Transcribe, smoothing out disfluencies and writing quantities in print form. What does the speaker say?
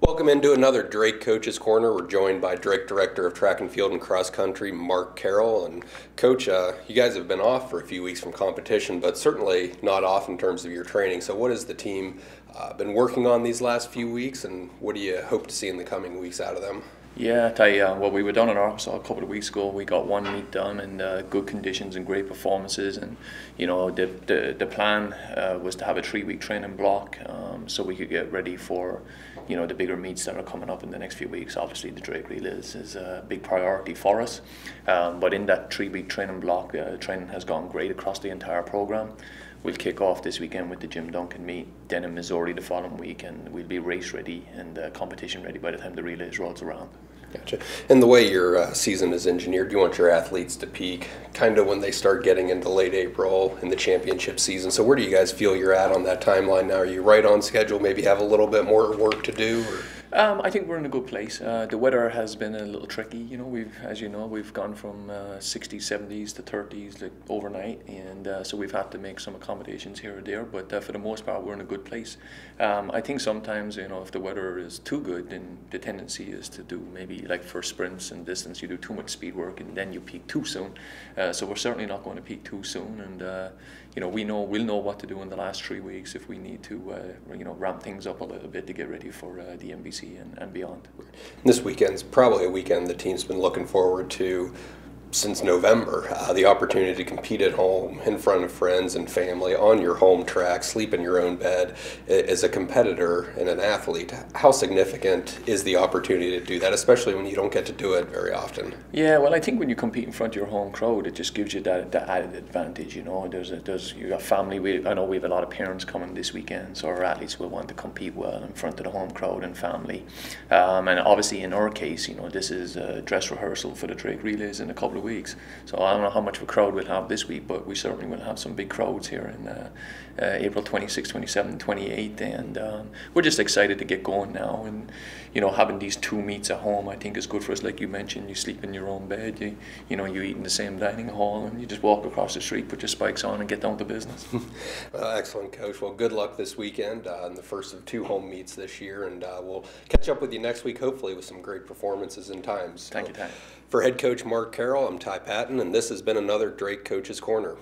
Welcome into another Drake Coach's Corner. We're joined by Drake Director of Track and Field and Cross Country, Mark Carroll. And Coach, you guys have been off for a few weeks from competition, but certainly not off in terms of your training. So what has the team been working on these last few weeks, and what do you hope to see in the coming weeks out of them? Yeah, I tell you, well, we were down in Arkansas a couple of weeks ago. We got one meet done in good conditions and great performances. And you know, the plan was to have a 3-week training block, so we could get ready for, you know, the bigger meets that are coming up in the next few weeks. Obviously, the Drake Relays is a big priority for us. But in that 3-week training block, training has gone great across the entire program. We'll kick off this weekend with the Jim Duncan meet, then in Missouri the following week, and we'll be race ready and competition ready by the time the relays rolls around. Gotcha. And the way your season is engineered, you want your athletes to peak kind of when they start getting into late April in the championship season. So where do you guys feel you're at on that timeline now? Are you right on schedule, maybe have a little bit more work to do? Or? I think we're in a good place. The weather has been a little tricky. You know, we've gone from 60s, 70s to 30s like overnight, and so we've had to make some accommodations here or there. But for the most part, we're in a good place. I think sometimes, you know, if the weather is too good, then the tendency is to do maybe like for sprints and distance, you do too much speed work and then you peak too soon. So we're certainly not going to peak too soon, and you know, we'll know what to do in the last 3 weeks if we need to, you know, ramp things up a little bit to get ready for the NBC and beyond. This weekend's probably a weekend the team's been looking forward to since November. The opportunity to compete at home in front of friends and family on your home track, sleep in your own bed. As a competitor and an athlete, how significant is the opportunity to do that, especially when you don't get to do it very often? Yeah, well, I think when you compete in front of your home crowd, it just gives you that added advantage. You know, you got family. I know we have a lot of parents coming this weekend, so our athletes will want to compete well in front of the home crowd and family. And obviously, in our case, you know, this is a dress rehearsal for the Drake Relays in a couple of weeks. So I don't know how much of a crowd we'll have this week, but we certainly will have some big crowds here in April 26th, 27th, 28th, and we're just excited to get going now. And you know, having these 2 meets at home, I think is good for us. Like you mentioned, you sleep in your own bed, you know, you eat in the same dining hall, and you just walk across the street, put your spikes on, and get down to business. Excellent, Coach. Well, good luck this weekend in the first of 2 home meets this year, and we'll catch up with you next week, hopefully, with some great performances and times. Thank you, Ty. For head coach Mark Carroll, I'm Ty Patton, and this has been another Drake Coach's Corner.